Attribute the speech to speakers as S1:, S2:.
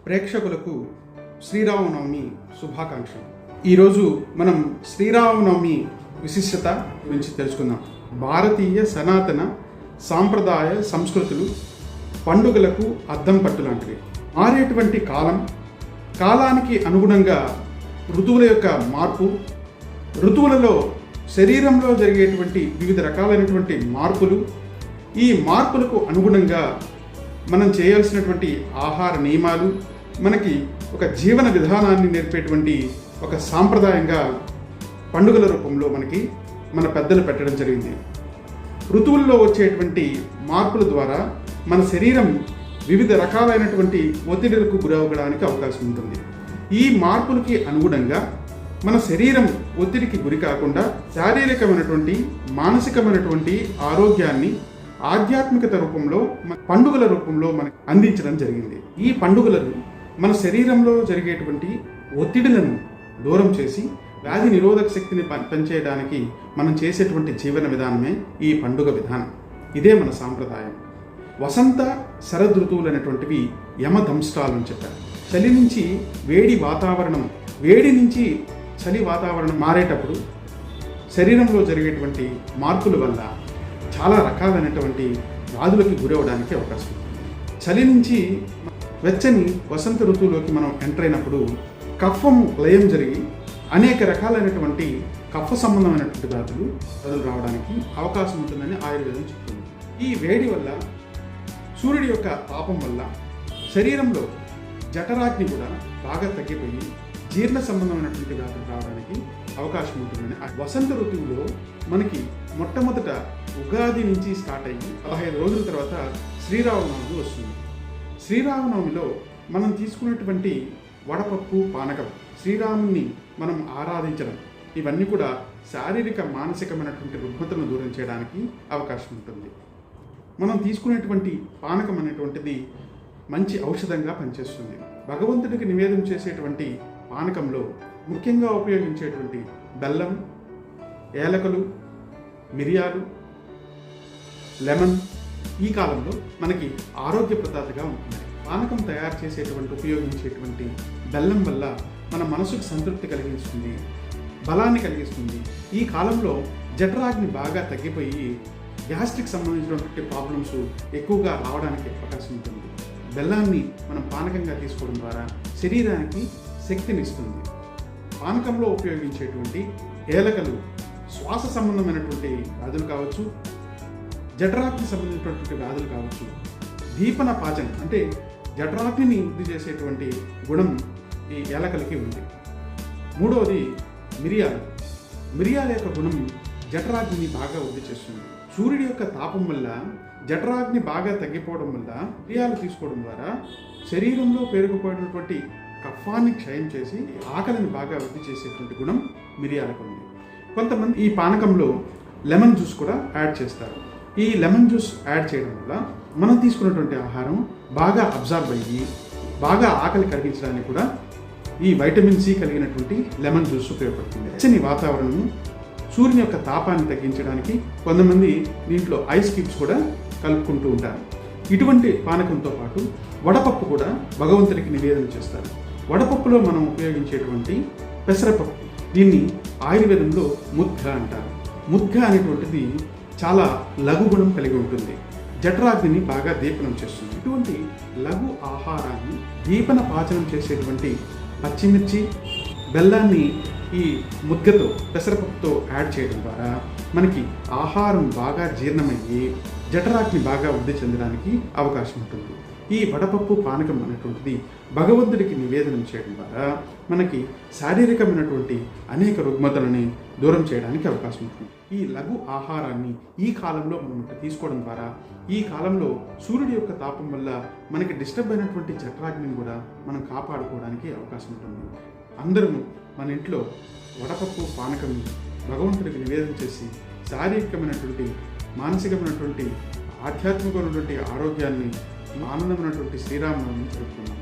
S1: ప్రేక్షకులకు శ్రీరామనవమి శుభాకాంక్షలు. ఈరోజు మనం శ్రీరామనవమి విశిష్టత గురించి తెలుసుకుందాం. భారతీయ సనాతన సాంప్రదాయ సంస్కృతులు పండుగలకు అద్దం పట్టు లాంటివి. మారేటువంటి కాలానికి అనుగుణంగా ఋతువుల యొక్క మార్పు, ఋతువులలో శరీరంలో జరిగేటువంటి వివిధ రకాలైనటువంటి మార్పులు, ఈ మార్పులకు అనుగుణంగా మనం చేయాల్సినటువంటి ఆహార నియమాలు, మనకి ఒక జీవన విధానాన్ని నేర్పేటువంటి ఒక సాంప్రదాయంగా పండుగల రూపంలో మన పెద్దలు పెట్టడం జరిగింది. ఋతువుల్లో వచ్చేటువంటి మార్పుల ద్వారా మన శరీరం వివిధ రకాలైనటువంటి ఒత్తిడులకు గురవడానికి అవకాశం ఉంటుంది. ఈ మార్పులకి అనుగుణంగా మన శరీరం ఒత్తిడికి గురి కాకుండా శారీరకమైనటువంటి మానసికమైనటువంటి ఆరోగ్యాన్ని ఆధ్యాత్మికత రూపంలో పండుగల రూపంలో మనకు అందించడం జరిగింది. ఈ పండుగలను మన శరీరంలో జరిగేటువంటి ఒత్తిడులను దూరం చేసి వ్యాధి నిరోధక శక్తిని పెంచేయడానికి మనం చేసేటువంటి జీవన విధానమే ఈ పండుగ విధానం. ఇదే మన సాంప్రదాయం. వసంత శరద్ ఋతువులు అనేటువంటివి యమదంష్ట్రాలు అని చెప్పారు. చలి నుంచి వేడి వాతావరణం, వేడి నుంచి చలి వాతావరణం మారేటప్పుడు శరీరంలో జరిగేటువంటి మార్పుల వల్ల చాలా రకాలైనటువంటి వ్యాధులకి గురవడానికి అవకాశం ఉంది. చలి నుంచి వెచ్చని వసంత ఋతువులోకి మనం ఎంటర్ అయినప్పుడు కఫం లయం జరిగి అనేక రకాలైనటువంటి కఫ సంబంధమైనటువంటి వ్యాధులు రావడానికి అవకాశం ఉంటుందని ఆయుర్వేదం చెప్తుంది. ఈ వేడి వల్ల, సూర్యుడి యొక్క తాపం వల్ల శరీరంలో జఠరాగ్ని కూడా బాగా తగ్గిపోయి జీర్ణ సంబంధమైనటువంటి వ్యాధులు రావడానికి అవకాశం ఉంటుందని. వసంత ఋతువులో మనకి మొట్టమొదట ఉగాది నుంచి స్టార్ట్ అయ్యి 15 రోజుల తర్వాత శ్రీరామనవమి వస్తుంది. శ్రీరామనవమిలో మనం తీసుకున్నటువంటి వడపప్పు, పానకం, శ్రీరాముని మనం ఆరాధించడం, ఇవన్నీ కూడా శారీరక మానసికమైనటువంటి రుగ్మతలను దూరం చేయడానికి అవకాశం ఉంటుంది. మనం తీసుకునేటువంటి పానకం అనేటువంటిది మంచి ఔషధంగా పనిచేస్తుంది. భగవంతుడికి నివేదన చేసేటువంటి పానకంలో ముఖ్యంగా ఉపయోగించేటువంటి బెల్లం, ఏలకలు, మిరియాలు, లెమన్ ఈ కాలంలో మనకి ఆరోగ్యప్రదాతగా ఉంటుంది. పానకం తయారు చేసేటువంటి ఉపయోగించేటువంటి బెల్లం వల్ల మన మనసుకు సంతృప్తి కలిగిస్తుంది, బలాన్ని కలిగిస్తుంది. ఈ కాలంలో జఠరాగ్ని బాగా తగ్గిపోయి గ్యాస్ట్రిక్ సంబంధించినటువంటి ప్రాబ్లమ్స్ ఎక్కువగా రావడానికి అవకాశం ఉంటుంది. బెల్లాన్ని మనం పానకంగా తీసుకోవడం ద్వారా శరీరానికి శక్తిని ఇస్తుంది. పానకంలో ఉపయోగించేటువంటి ఏలకలు శ్వాస సంబంధమైనటువంటి వ్యాధులు కావచ్చు, జఠరాగ్ని సంబంధించినటువంటి వ్యాధులు కావచ్చు, దీపన పాచనం అంటే జఠరాగ్నిని వృద్ధి చేసేటువంటి గుణం ఈ ఏలకలకి ఉంది. మూడవది మిరియాల యొక్క గుణం జఠరాగ్నిని బాగా వృద్ధి చేస్తుంది. సూర్యుడి యొక్క తాపం వల్ల జఠరాగ్ని బాగా తగ్గిపోవడం వల్ల మిరియాలు తీసుకోవడం ద్వారా శరీరంలో పేరుకుపోయినటువంటి కఫాన్ని క్షయం చేసి ఆకలిని బాగా వృద్ధి చేసేటువంటి గుణం మిరియాలకు ఉంది. కొంతమంది ఈ పానకంలో లెమన్ జ్యూస్ కూడా యాడ్ చేస్తారు. ఈ లెమన్ జ్యూస్ యాడ్ చేయడం వల్ల మనం తీసుకున్నటువంటి ఆహారం బాగా అబ్జార్బ్ అయ్యి బాగా ఆకలి కలిగించడానికి కూడా ఈ వైటమిన్ సి కలిగినటువంటి లెమన్ జ్యూస్ ఉపయోగపడుతుంది. వెచ్చని వాతావరణం, సూర్యుని యొక్క తాపాన్ని తగ్గించడానికి కొంతమంది దీంట్లో ఐస్ క్యూబ్స్ కూడా కలుపుకుంటూ ఉంటారు. ఇటువంటి పానకంతో పాటు వడపప్పు కూడా భగవంతుడికి నివేదన చేస్తారు. వడపప్పులో మనం ఉపయోగించేటువంటి పెసరపప్పు, దీన్ని ఆయుర్వేదంలో ముద్గ అంటారు. ముద్గ అనేటువంటిది చాలా లఘు గుణం కలిగి ఉంటుంది. జఠరాగ్నిని బాగా దీపనం చేస్తుంది. ఇటువంటి లఘు ఆహారాన్ని దీపన పాచనం చేసేటువంటి పచ్చిమిర్చి, బెల్లాన్ని ఈ ముద్గతో, పెసరపప్పుతో యాడ్ చేయడం ద్వారా మనకి ఆహారం బాగా జీర్ణమయ్యి జఠరాగ్ని బాగా వృద్ధి చెందడానికి అవకాశం ఉంటుంది. ఈ వడపప్పు పానకం అనేటువంటిది భగవంతుడికి నివేదనం చేయడం ద్వారా మనకి శారీరకమైనటువంటి అనేక రుగ్మతలని దూరం చేయడానికి అవకాశం ఉంటుంది. ఈ లఘు ఆహారాన్ని ఈ కాలంలో మనం తీసుకోవడం ద్వారా ఈ కాలంలో సూర్యుడి యొక్క తాపం వల్ల మనకి డిస్టర్బ్ అయినటువంటి జఠరాగ్నిని కూడా మనం కాపాడుకోవడానికి అవకాశం ఉంటుంది. అందరూ మన ఇంట్లో వడపప్పు పానకం భగవంతుడికి నివేదన చేసి శారీరకమైనటువంటి, మానసికమైనటువంటి, ఆధ్యాత్మికమైనటువంటి ఆరోగ్యాన్ని, ఆనందమైనటువంటి శ్రీరామనవమిని జరుపుకున్నాం.